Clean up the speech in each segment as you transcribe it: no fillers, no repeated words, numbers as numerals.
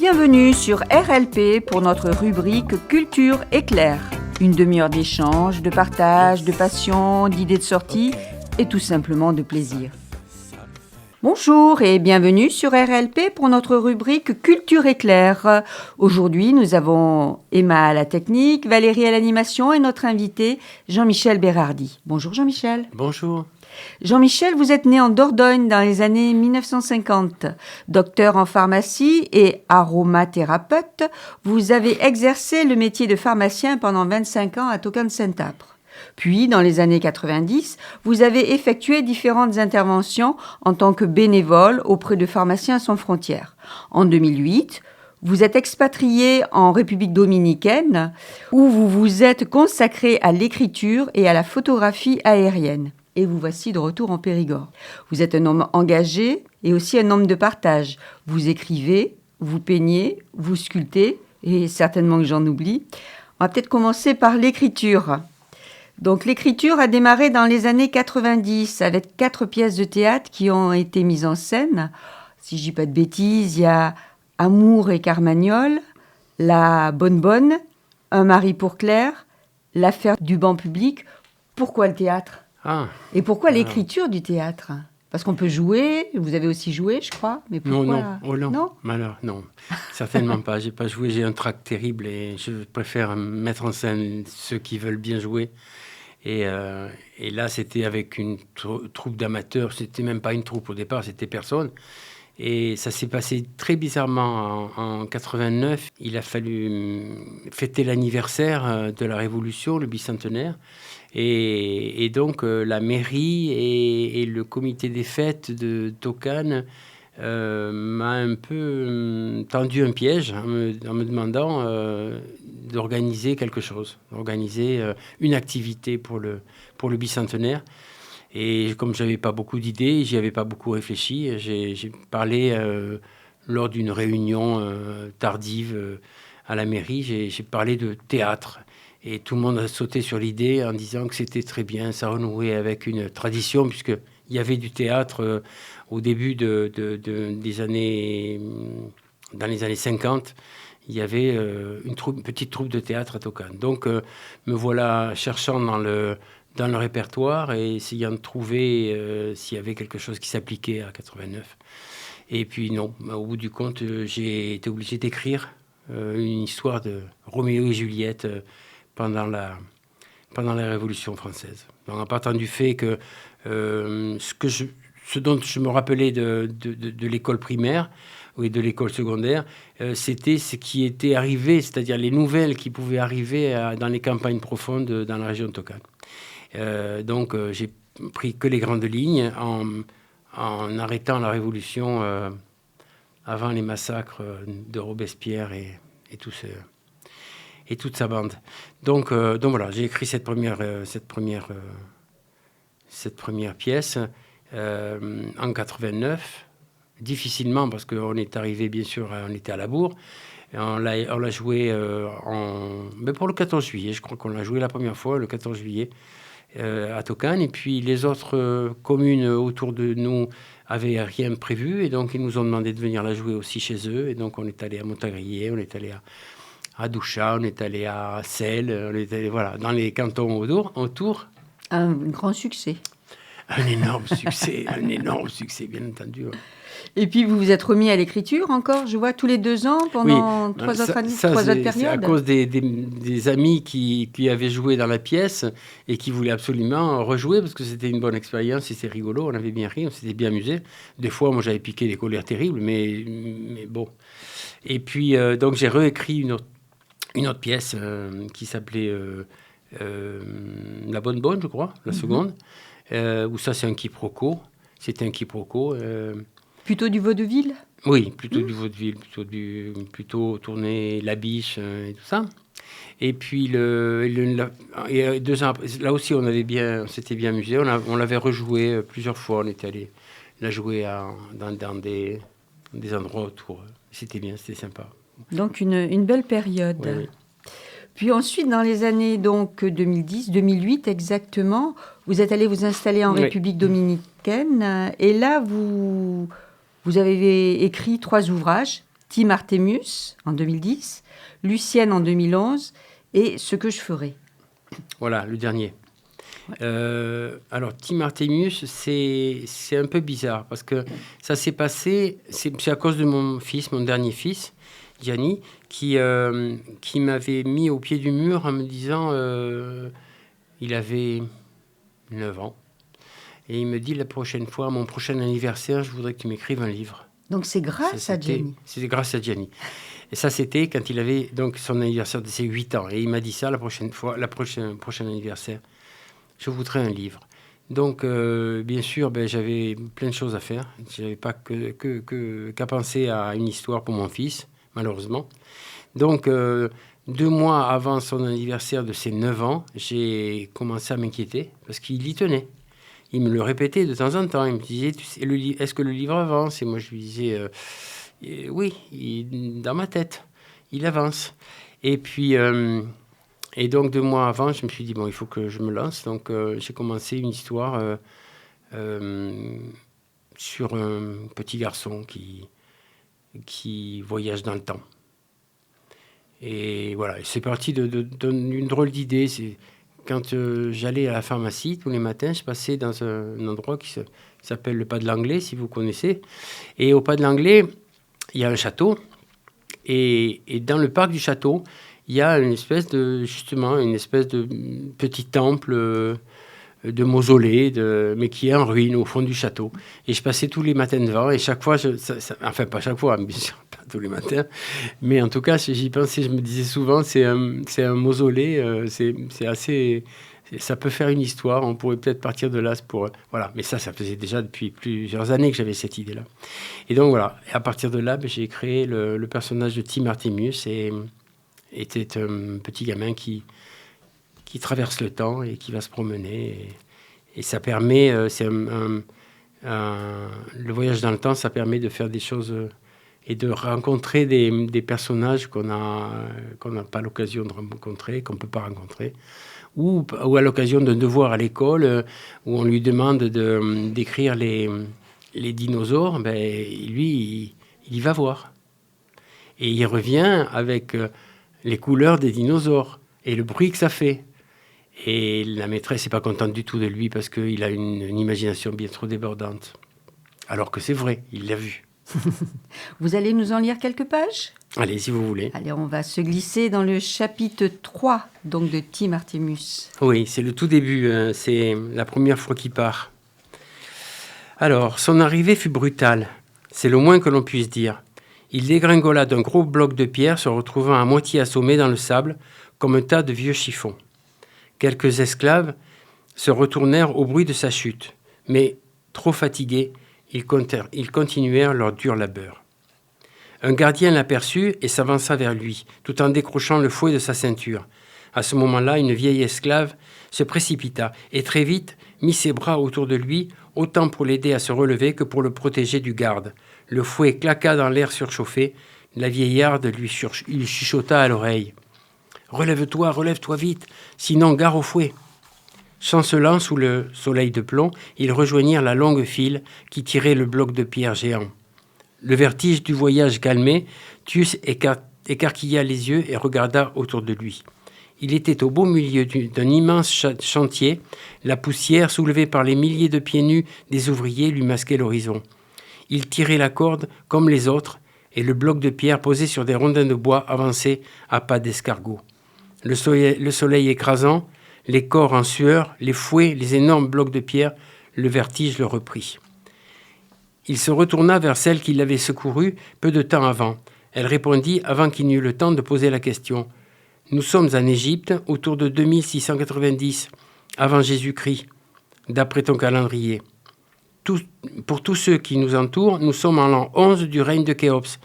Bienvenue sur RLP pour notre rubrique Culture éclair. Une demi-heure d'échange, de partage, de passion, d'idées de sortie et tout simplement de plaisir. Bonjour et bienvenue sur RLP pour notre rubrique Culture éclair. Aujourd'hui, nous avons Emma à la technique, Valérie à l'animation et notre invité Jean-Michel Bérardi. Bonjour Jean-Michel. Bonjour. Jean-Michel, vous êtes né en Dordogne dans les années 1950. Docteur en pharmacie et aromathérapeute, vous avez exercé le métier de pharmacien pendant 25 ans à Tocane-Saint-Apre. Puis, dans les années 90, vous avez effectué différentes interventions en tant que bénévole auprès de Pharmaciens sans frontières. En 2008, vous êtes expatrié en République dominicaine où vous vous êtes consacré à l'écriture et à la photographie aérienne. Et vous voici de retour en Périgord. Vous êtes un homme engagé et aussi un homme de partage. Vous écrivez, vous peignez, vous sculptez, et certainement que j'en oublie. On va peut-être commencer par l'écriture. Donc l'écriture a démarré dans les années 90 avec 4 pièces de théâtre qui ont été mises en scène. Si je dis pas de bêtises, il y a Amour et Carmagnole, La Bonne, Un mari pour Claire, L'affaire du banc public. Pourquoi le théâtre ? Et pourquoi l'écriture du théâtre ? Parce qu'on peut jouer, vous avez aussi joué, je crois, mais pourquoi ? Non, certainement pas. J'ai pas joué, j'ai un trac terrible et je préfère mettre en scène ceux qui veulent bien jouer. Et là, c'était avec une troupe d'amateurs. C'était même pas une troupe au départ, c'était personne. Et ça s'est passé très bizarrement en 89. Il a fallu fêter l'anniversaire de la Révolution, le bicentenaire. Et donc, la mairie et le comité des fêtes de Tocane m'a un peu tendu un piège en me demandant d'organiser quelque chose, d'organiser une activité pour le bicentenaire. Et comme je n'avais pas beaucoup d'idées, j'y avais pas beaucoup réfléchi, j'ai parlé lors d'une réunion tardive à la mairie, j'ai parlé de théâtre. Et tout le monde a sauté sur l'idée en disant que c'était très bien, ça renouait avec une tradition, puisqu'il y avait du théâtre au début des années... Dans les années 50, il y avait une petite troupe de théâtre à Tocane. Donc, me voilà cherchant dans le répertoire et essayant de trouver s'il y avait quelque chose qui s'appliquait à 89. Et puis non, au bout du compte, j'ai été obligé d'écrire une histoire de Roméo et Juliette pendant la Révolution française. Donc, en partant du fait que ce dont je me rappelais de l'école primaire ou de l'école secondaire, c'était ce qui était arrivé, c'est-à-dire les nouvelles qui pouvaient arriver dans les campagnes profondes dans la région de Tocane. Donc, j'ai pris que les grandes lignes en arrêtant la Révolution avant les massacres de Robespierre et toute sa bande. Donc voilà, j'ai écrit cette première pièce en 89, difficilement parce qu'on est arrivé, bien sûr, on était à la bourre. Et on l'a joué mais pour le 14 juillet, je crois qu'on l'a joué la première fois, le 14 juillet, à Tocane. Et puis les autres communes autour de nous avaient rien prévu, et donc ils nous ont demandé de venir la jouer aussi chez eux. Et donc on est allé à Montagrier, on est allé à Douchat, on est allé à Celles, on est allé dans les cantons autour. Un grand succès. Un énorme succès, bien entendu. Ouais. Et puis vous vous êtes remis à l'écriture encore, je vois, tous les 2 ans pendant 3 autres périodes. C'est à cause des amis qui avaient joué dans la pièce et qui voulaient absolument rejouer parce que c'était une bonne expérience, c'était rigolo, on avait bien ri, on s'était bien amusé. Des fois, moi, j'avais piqué des colères terribles, mais bon. Et puis, donc, j'ai réécrit une autre pièce qui s'appelait La Bonne, je crois, la seconde, où ça, c'est un quiproquo. C'était un quiproquo. Plutôt du vaudeville ? Oui, plutôt du vaudeville, plutôt tourner la biche et tout ça. Et puis, 2 ans après, là aussi, on s'était bien amusé. On l'avait rejoué plusieurs fois. On était allé la jouer dans des endroits autour. C'était bien, c'était sympa. Donc, une belle période. Oui. Puis ensuite, dans les années donc 2010, 2008 exactement, vous êtes allé vous installer en République dominicaine. Et là, vous avez écrit 3 ouvrages, Tim Artemius en 2010, Lucienne en 2011 et Ce que je ferai. Voilà, le dernier. Alors, Tim Artemius, c'est un peu bizarre parce que ça s'est passé, c'est à cause de mon dernier fils, Gianni, qui m'avait mis au pied du mur en me disant, il avait 9 ans, et il me dit la prochaine fois, à mon prochain anniversaire, je voudrais que tu m'écrives un livre. Donc c'est grâce à Gianni. C'est grâce à Gianni. Et ça, c'était quand il avait donc son anniversaire de ses 8 ans. Et il m'a dit ça la prochain anniversaire. Je voudrais un livre. Donc, bien sûr, j'avais plein de choses à faire. Je n'avais pas qu'à penser à une histoire pour mon fils, malheureusement. Donc, 2 mois avant son anniversaire de ses 9 ans, j'ai commencé à m'inquiéter parce qu'il y tenait. Il me le répétait de temps en temps. Il me disait, est-ce que le livre avance? Et moi, je lui disais, oui, dans ma tête, il avance. Et puis, et donc 2 mois avant, je me suis dit, bon, il faut que je me lance. Donc, j'ai commencé une histoire sur un petit garçon qui voyage dans le temps. Et voilà, c'est parti d'une drôle d'idée. Quand j'allais à la pharmacie tous les matins, je passais dans un endroit qui s'appelle le Pas de l'Anglais, si vous connaissez. Et au Pas de l'Anglais, il y a un château. Et dans le parc du château, il y a une espèce de petit temple de mausolée, mais qui est en ruine au fond du château. Et je passais tous les matins devant. Et chaque fois, enfin pas chaque fois, bien sûr, pas tous les matins, mais en tout cas, j'y pensais, je me disais souvent, c'est un mausolée, c'est assez... Ça peut faire une histoire, on pourrait peut-être partir de là pour... Voilà, mais ça faisait déjà depuis plusieurs années que j'avais cette idée-là. Et donc voilà, et à partir de là, j'ai créé le personnage de Tim Artemius, et était un petit gamin qui traverse le temps et qui va se promener. Et ça permet, le voyage dans le temps, ça permet de faire des choses et de rencontrer des personnages qu'on n'a pas l'occasion de rencontrer, qu'on ne peut pas rencontrer. Ou à l'occasion d'un devoir à l'école où on lui demande d'écrire les dinosaures, lui, il y va voir. Et il revient avec les couleurs des dinosaures et le bruit que ça fait. Et la maîtresse n'est pas contente du tout de lui parce qu'il a une imagination bien trop débordante. Alors que c'est vrai, il l'a vu. Vous allez nous en lire quelques pages ? Allez, si vous voulez. Allez, on va se glisser dans le chapitre 3 donc, de Tim Artemius. Oui, c'est le tout début, c'est la première fois qu'il part. Alors, son arrivée fut brutale, c'est le moins que l'on puisse dire. Il dégringola d'un gros bloc de pierre, se retrouvant à moitié assommé dans le sable, comme un tas de vieux chiffons. Quelques esclaves se retournèrent au bruit de sa chute, mais, trop fatigués, ils continuèrent leur dur labeur. Un gardien l'aperçut et s'avança vers lui, tout en décrochant le fouet de sa ceinture. À ce moment-là, une vieille esclave se précipita et très vite mit ses bras autour de lui, autant pour l'aider à se relever que pour le protéger du garde. Le fouet claqua dans l'air surchauffé. La vieillarde lui chuchota à l'oreille. « Relève-toi vite, sinon gare au fouet !» Chancelant sous le soleil de plomb, ils rejoignirent la longue file qui tirait le bloc de pierre géant. Le vertige du voyage calmé, Tius écarquilla les yeux et regarda autour de lui. Il était au beau milieu d'un immense chantier. La poussière, soulevée par les milliers de pieds nus des ouvriers, lui masquait l'horizon. Il tirait la corde comme les autres, et le bloc de pierre posé sur des rondins de bois avançait à pas d'escargot. Le soleil écrasant, les corps en sueur, les fouets, les énormes blocs de pierre, le vertige le reprit. Il se retourna vers celle qui l'avait secouru peu de temps avant. Elle répondit avant qu'il n'eût le temps de poser la question. « Nous sommes en Égypte autour de 2690, avant Jésus-Christ, d'après ton calendrier. Pour tous ceux qui nous entourent, nous sommes en l'an 11 du règne de Khéops,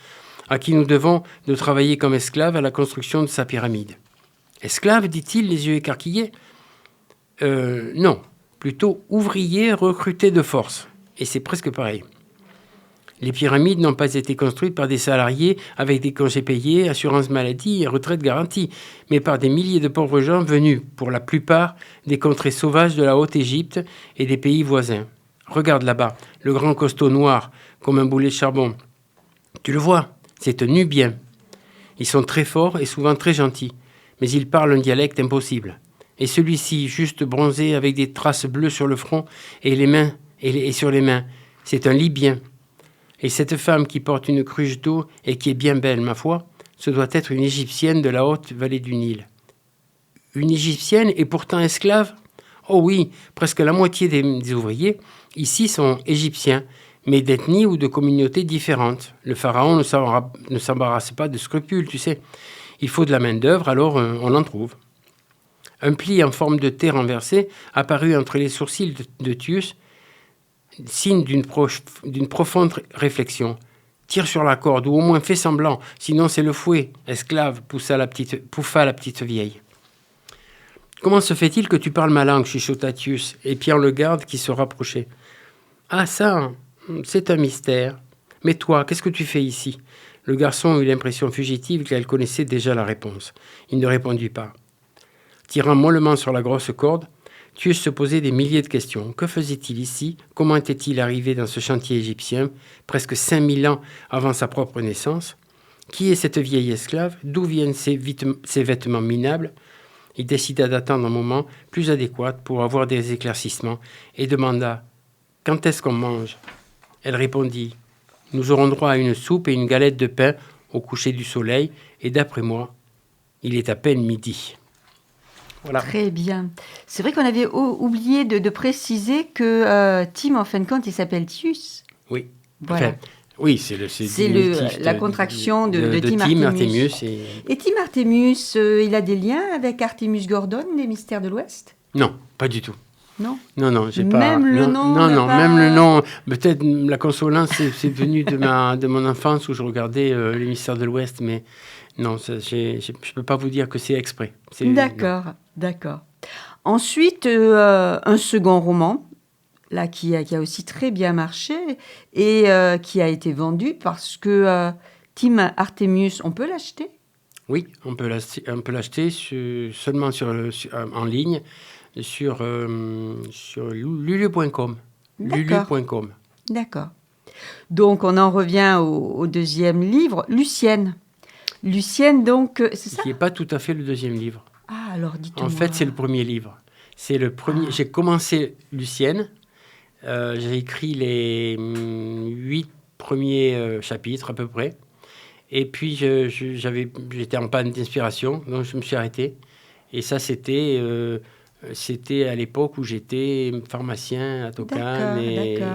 à qui nous devons de travailler comme esclaves à la construction de sa pyramide. » « Esclaves, dit-il, les yeux écarquillés ? Non, plutôt ouvriers recrutés de force. Et c'est presque pareil. Les pyramides n'ont pas été construites par des salariés avec des congés payés, assurance maladie et retraite garantie, mais par des milliers de pauvres gens venus, pour la plupart, des contrées sauvages de la Haute-Égypte et des pays voisins. Regarde là-bas, le grand costaud noir, comme un boulet de charbon. Tu le vois ? C'est un Nubien. Ils sont très forts et souvent très gentils, mais ils parlent un dialecte impossible. Et celui-ci, juste bronzé avec des traces bleues sur le front et les mains et sur les mains, c'est un Libyen. Et cette femme qui porte une cruche d'eau et qui est bien belle, ma foi, ce doit être une Égyptienne de la haute vallée du Nil. Une Égyptienne et pourtant esclave ? Oh oui, presque la moitié des ouvriers ici sont égyptiens, mais d'ethnie ou de communautés différentes. Le pharaon ne s'embarrasse pas de scrupules, tu sais. Il faut de la main-d'œuvre, alors on en trouve. Un pli en forme de T renversée apparut entre les sourcils de Thius, signe d'une profonde réflexion. Tire sur la corde, ou au moins fais semblant, sinon c'est le fouet. Esclave, pouffa la petite vieille. Comment se fait-il que tu parles ma langue, chuchota Thius, épiant le garde qui se rapprochait. Ah ça, c'est un mystère. Mais toi, qu'est-ce que tu fais ici ? Le garçon eut l'impression fugitive qu'elle connaissait déjà la réponse. Il ne répondit pas. Tirant mollement sur la grosse corde, Thius se posait des milliers de questions. Que faisait-il ici ? Comment était-il arrivé dans ce chantier égyptien, presque 5000 ans avant sa propre naissance ? Qui est cette vieille esclave ? D'où viennent ces vêtements minables ? Il décida d'attendre un moment plus adéquat pour avoir des éclaircissements et demanda « Quand est-ce qu'on mange ?» Elle répondit « Nous aurons droit à une soupe et une galette de pain au coucher du soleil, et d'après moi, il est à peine midi. » Voilà. Très bien. C'est vrai qu'on avait oublié de préciser que Tim, en fin de compte, il s'appelle Thius. Oui. Voilà. Enfin, oui, c'est la contraction de Tim Artemius. Et Tim Artemius, il a des liens avec Artemus Gordon, des Mystères de l'Ouest ? Non, pas du tout. Non. Non, j'ai pas. Même le nom. Non, même le nom. Peut-être la consolance, c'est venu de mon enfance où je regardais les Mystères de l'Ouest, mais non, je peux pas vous dire que c'est exprès. D'accord. Ensuite, un second roman, là qui a aussi très bien marché et qui a été vendu parce que Tim Artemius, on peut l'acheter ? Oui, on peut l'acheter seulement en ligne sur lulu.com. Lulu.com. D'accord. Donc, on en revient au deuxième livre, Lucienne. Lucienne, donc, c'est ça ? Qui n'est pas tout à fait le deuxième livre. Ah, alors dites-moi. En fait, c'est le premier livre. C'est le premier. J'ai commencé Lucienne. J'ai écrit les 8 premiers chapitres à peu près. Et puis, j'étais en panne d'inspiration, donc je me suis arrêté. Et ça, c'était à l'époque où j'étais pharmacien à Tocane.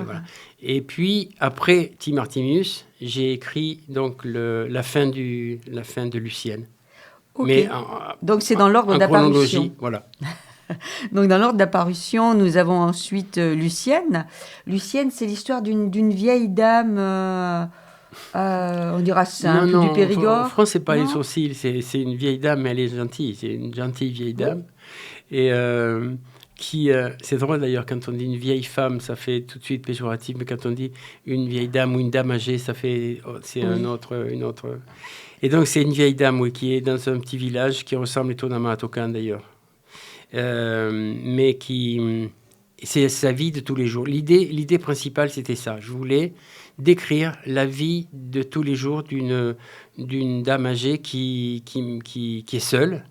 Voilà. Et puis, après Tim Artemius, j'ai écrit donc la fin de Lucienne. Okay. Mais donc, c'est dans l'ordre d'apparition. Voilà. Donc, dans l'ordre d'apparition, nous avons ensuite Lucienne. Lucienne, c'est l'histoire d'une vieille dame... on dira simple, du Périgord. En France, c'est pas les sourcils, c'est une vieille dame, mais elle est gentille. C'est une gentille vieille dame. Et c'est drôle d'ailleurs, quand on dit une vieille femme, ça fait tout de suite péjoratif, mais quand on dit une vieille dame ou une dame âgée, c'est une autre. Et donc, c'est une vieille dame, qui est dans un petit village qui ressemble étonnamment à Tocane d'ailleurs. Mais c'est sa vie de tous les jours. L'idée principale, c'était ça. Je voulais décrire la vie de tous les jours d'une dame âgée qui est seule.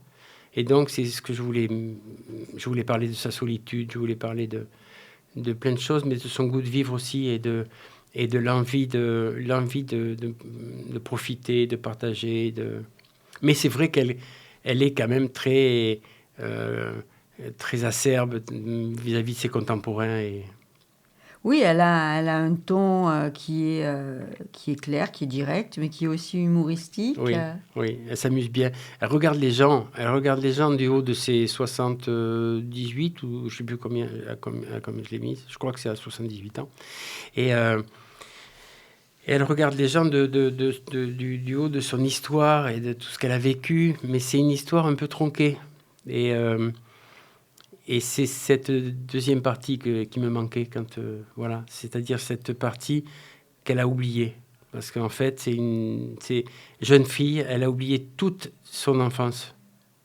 Et donc, c'est ce que je voulais parler de sa solitude, je voulais parler de plein de choses, mais de son goût de vivre aussi et de l'envie de profiter, de partager. Mais c'est vrai qu'elle est quand même très acerbe vis-à-vis de ses contemporains. Oui, elle a un ton qui est clair, qui est direct, mais qui est aussi humoristique. Oui, elle s'amuse bien. Elle regarde les gens du haut de ses 78, ou je ne sais plus combien je l'ai mise, je crois que c'est à 78 ans. Et elle regarde les gens du haut de son histoire et de tout ce qu'elle a vécu, mais c'est une histoire un peu tronquée. Et c'est cette deuxième partie qui me manquait, c'est-à-dire cette partie qu'elle a oubliée. Parce qu'en fait, c'est jeune fille, elle a oublié toute son enfance.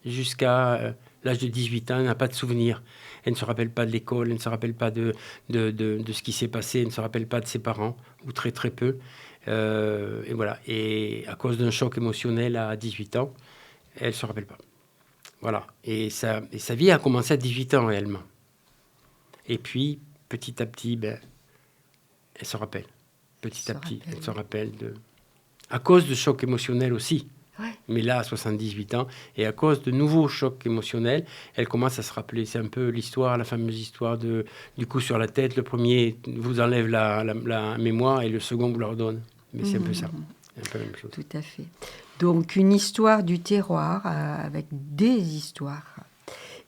Jusqu'à l'âge de 18 ans, elle n'a pas de souvenirs. Elle ne se rappelle pas de l'école, elle ne se rappelle pas de ce qui s'est passé, elle ne se rappelle pas de ses parents, ou très très peu. Et voilà. Et à cause d'un choc émotionnel à 18 ans, elle ne se rappelle pas. Voilà. Et sa vie a commencé à 18 ans réellement. Et puis, petit à petit, elle se rappelle. Petit à petit, elle se rappelle à cause de chocs émotionnels aussi. Ouais. Mais là, à 78 ans, et à cause de nouveaux chocs émotionnels, elle commence à se rappeler. C'est un peu l'histoire, la fameuse histoire du coup sur la tête. Le premier vous enlève la mémoire et le second vous la redonne. Mais c'est un peu ça. C'est un peu la même chose. Tout à fait. Donc, une histoire du terroir avec des histoires.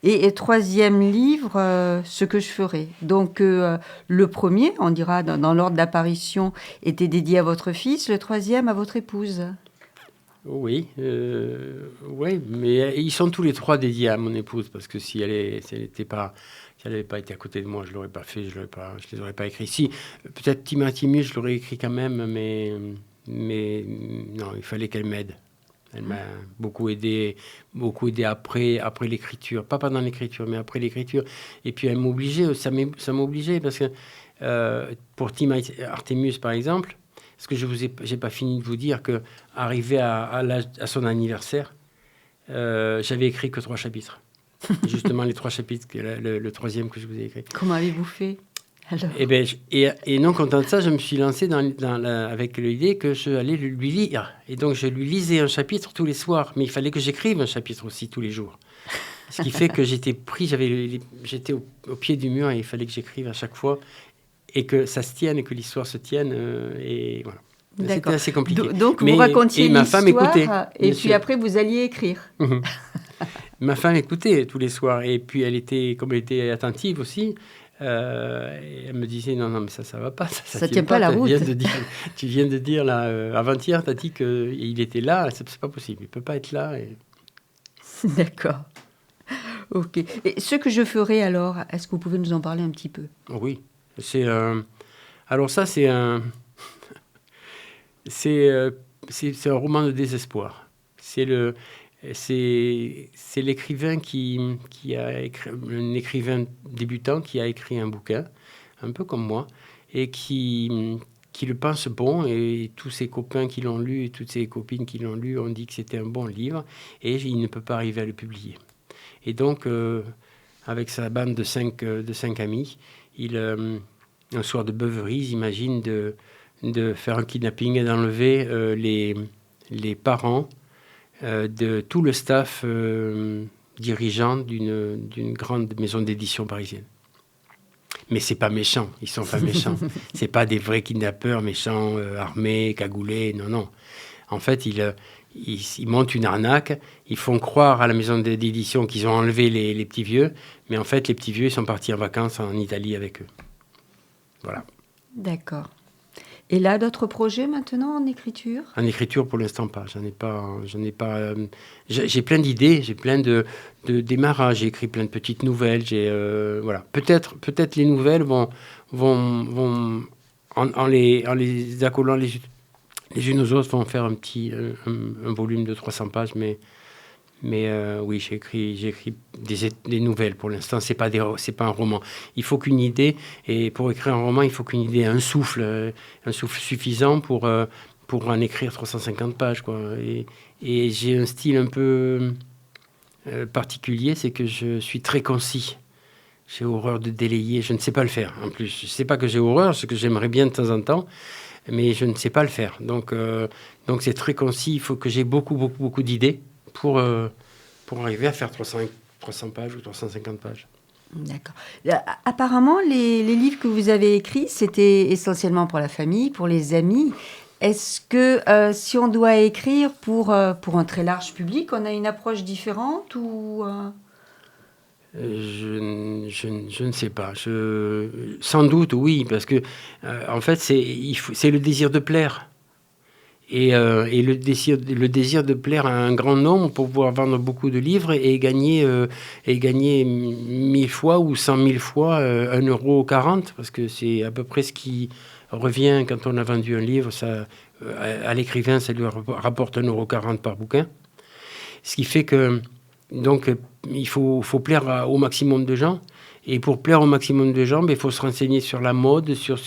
Et troisième livre, Ce que je ferai. Donc, le premier, on dira dans l'ordre d'apparition, était dédié à votre fils, le troisième à votre épouse. Oui, mais ils sont tous les trois dédiés à mon épouse, parce que si elle n'avait pas été à côté de moi, je ne l'aurais pas fait, je les aurais pas écrits. Si, peut-être Timothy, je l'aurais écrit quand même, mais non, il fallait qu'elle m'aide. Elle m'a beaucoup aidé après l'écriture. Pas pendant l'écriture, mais après l'écriture. Et puis elle m'obligeait, ça m'obligeait, parce que pour Timothy Artemus, par exemple, parce que j'ai pas fini de vous dire que arrivé à son anniversaire, j'avais écrit que 3 chapitres. Justement, les 3 chapitres, le troisième que je vous ai écrit. Comment avez-vous fait alors? Et non content de ça, je me suis lancé avec l'idée que je allais lui lire. Et donc, je lui lisais un chapitre tous les soirs. Mais il fallait que j'écrive un chapitre aussi tous les jours. Ce qui fait que j'étais au pied du mur et il fallait que j'écrive à chaque fois. Et que ça se tienne et que l'histoire se tienne. Et voilà. D'accord. C'était assez compliqué. Donc, vous racontiez et ma femme écoutait. Et puis après, vous alliez écrire. Ma femme écoutait tous les soirs. Et puis, comme elle était attentive aussi, elle me disait non, mais ça va pas. Ça tient pas la route. Tu viens de dire, là, avant-hier, tu as dit qu'il était là. C'est pas possible. Il ne peut pas être là. D'accord. Ok. Et ce que je ferai alors, est-ce que vous pouvez nous en parler un petit peu? Oui. Alors ça, c'est un roman de désespoir. C'est l'écrivain qui a écrit, un écrivain débutant qui a écrit un bouquin, un peu comme moi, et qui le pense bon, et tous ses copains qui l'ont lu et toutes ses copines qui l'ont lu ont dit que c'était un bon livre, et il ne peut pas arriver à le publier. Et donc, avec sa bande de 5 amis, un soir de beuverie, ils imaginent de faire un kidnapping et d'enlever les parents de tout le staff dirigeant d'une grande maison d'édition parisienne. Mais c'est pas méchant, ils sont pas méchants. C'est pas des vrais kidnappeurs méchants, armés, cagoulés, non. En fait, ils montent une arnaque, ils font croire à la maison d'édition qu'ils ont enlevé les petits vieux, mais en fait, les petits vieux, ils sont partis en vacances en Italie avec eux. Voilà. D'accord. Et là, d'autres projets maintenant en écriture? En écriture, pour l'instant, pas. J'en ai pas. J'ai plein d'idées, j'ai plein de démarrages. J'ai écrit plein de petites nouvelles. Voilà. Peut-être les nouvelles vont en les accolant les unes aux autres, vont faire un volume de 300 pages, mais oui, j'ai écrit des nouvelles pour l'instant. C'est pas un roman. Il faut qu'une idée, et pour écrire un roman, il faut qu'une idée, un souffle suffisant pour en écrire 350 pages, quoi. Et j'ai un style un peu particulier, c'est que je suis très concis. J'ai horreur de délayer. Je ne sais pas le faire. En plus, je ne sais pas que j'ai horreur, ce que j'aimerais bien de temps en temps, mais je ne sais pas le faire. Donc c'est très concis. Il faut que j'ai beaucoup d'idées pour arriver à faire 300 pages ou 350 pages. D'accord. Apparemment, les livres que vous avez écrits, c'était essentiellement pour la famille, pour les amis. Est-ce que si on doit écrire pour un très large public, on a une approche différente ou Je ne sais pas. Sans doute, oui, parce que en fait, c'est le désir de plaire. Et le désir de plaire à un grand nombre pour pouvoir vendre beaucoup de livres et gagner 1000 fois ou 100 000 fois 1,40 €, parce que c'est à peu près ce qui revient quand on a vendu un livre. À l'écrivain, ça lui rapporte 1,40 € par bouquin. Ce qui fait que donc, il faut plaire au maximum de gens. Et pour plaire au maximum de gens, il faut se renseigner sur la mode, sur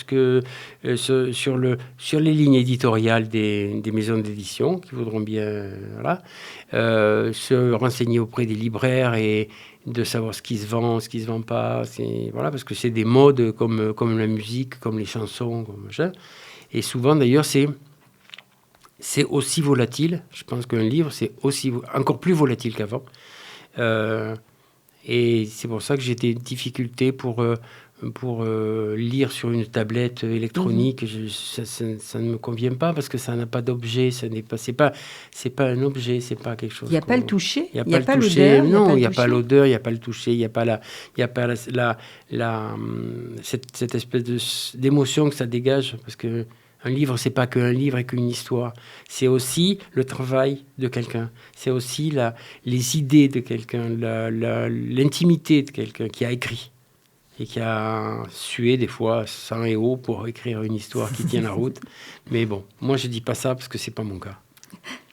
les lignes éditoriales des maisons d'édition qui voudront bien, voilà, se renseigner auprès des libraires et de savoir ce qui se vend, ce qui se vend pas, voilà, parce que c'est des modes comme la musique, comme les chansons, comme machin. Et souvent d'ailleurs c'est aussi volatile. Je pense qu'un livre c'est encore plus volatile qu'avant. Et c'est pour ça que j'ai des difficultés pour lire sur une tablette électronique. Ça ne me convient pas parce que ça n'a pas d'objet. C'est pas un objet, c'est pas quelque chose. Il n'y a pas le toucher. Il n'y a pas l'odeur. Non, il n'y a pas l'odeur, il n'y a pas le toucher, il n'y a pas cette espèce d'émotion que ça dégage, parce que un livre, c'est pas qu'un livre et qu'une histoire. C'est aussi le travail de quelqu'un. C'est aussi les idées de quelqu'un, l'intimité de quelqu'un qui a écrit et qui a sué des fois sang et eau pour écrire une histoire qui tient la route. Mais bon, moi je dis pas ça parce que c'est pas mon cas.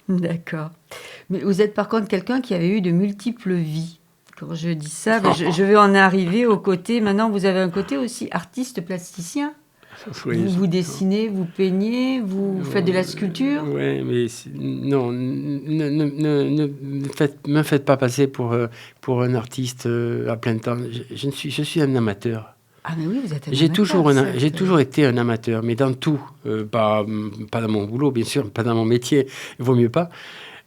D'accord. Mais vous êtes par contre quelqu'un qui avait eu de multiples vies. Quand je dis ça, je vais en arriver au côté. Maintenant, vous avez un côté aussi artiste plasticien. Oui, vous dessinez, vous peignez, vous faites de la sculpture. Oui, mais non, ne me faites pas passer pour un artiste à plein temps. Je suis un amateur. Ah mais oui, vous êtes un amateur. J'ai toujours été un amateur, mais dans tout. Pas dans mon boulot, bien sûr, pas dans mon métier, il vaut mieux pas.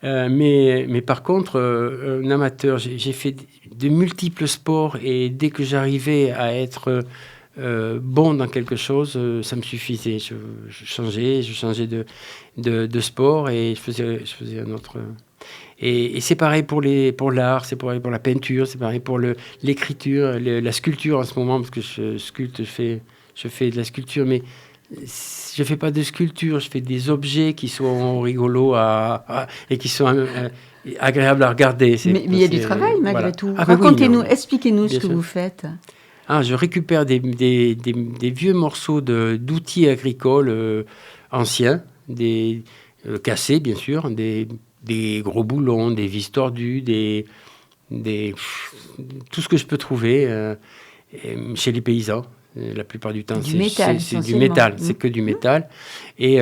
Mais par contre, un amateur, j'ai fait de multiples sports, et dès que j'arrivais à être bon dans quelque chose, ça me suffisait. Je changeais de sport et je faisais un autre. Et c'est pareil pour l'art, c'est pareil pour la peinture, c'est pareil pour l'écriture, la sculpture en ce moment, parce que je sculpte, je fais de la sculpture, mais je fais pas de sculpture, je fais des objets qui sont rigolos et qui sont agréables à regarder. Mais il y a du travail malgré tout. Ah, racontez-nous, expliquez-nous ce que vous faites. Je récupère des vieux morceaux d'outils agricoles anciens, cassés bien sûr, des gros boulons, des vis tordues, tout ce que je peux trouver chez les paysans. La plupart du temps, c'est du métal, c'est que du métal. Et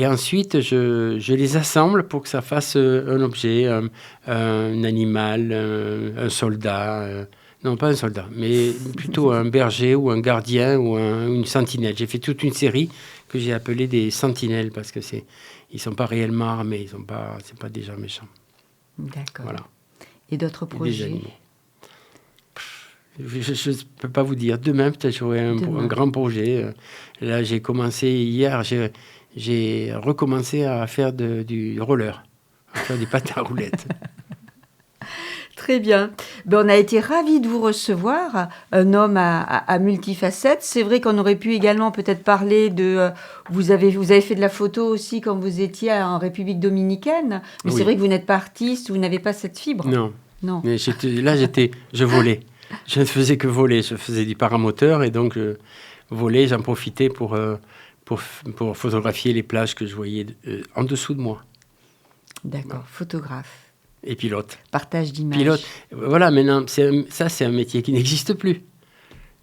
ensuite, je les assemble pour que ça fasse un objet, un animal, un soldat. Non, pas un soldat, mais plutôt un berger ou un gardien ou une sentinelle. J'ai fait toute une série que j'ai appelée des sentinelles parce que ils sont pas réellement armés, c'est pas des gens méchants. D'accord. Voilà. Et d'autres projets? Je ne peux pas vous dire. Demain, peut-être j'aurai un grand projet. Là, j'ai commencé hier, j'ai recommencé à faire du roller, à faire du patin à roulettes. Très bien. On a été ravis de vous recevoir, un homme à multifacettes. C'est vrai qu'on aurait pu également peut-être parler de... Vous avez fait de la photo aussi quand vous étiez en République dominicaine, mais oui. C'est vrai que vous n'êtes pas artiste, vous n'avez pas cette fibre. Non. Mais je volais. Je ne faisais que voler. Je faisais du paramoteur et donc je volais, j'en profitais pour photographier les plages que je voyais en dessous de moi. D'accord, photographe. Et pilote. Partage d'images. Pilote. Voilà, maintenant, c'est un métier qui n'existe plus.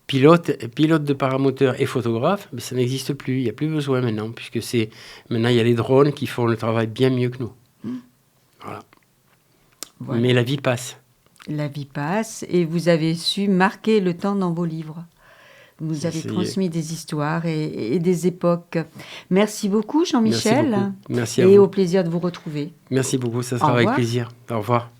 Pilote de paramoteur et photographe, mais ça n'existe plus. Il n'y a plus besoin maintenant, puisque maintenant, il y a les drones qui font le travail bien mieux que nous. Voilà. Mais la vie passe. La vie passe, et vous avez su marquer le temps dans vos livres. Vous avez transmis des histoires et des époques. Merci beaucoup, Jean-Michel. Merci à vous. Et au plaisir de vous retrouver. Merci beaucoup, ça sera avec plaisir. Au revoir.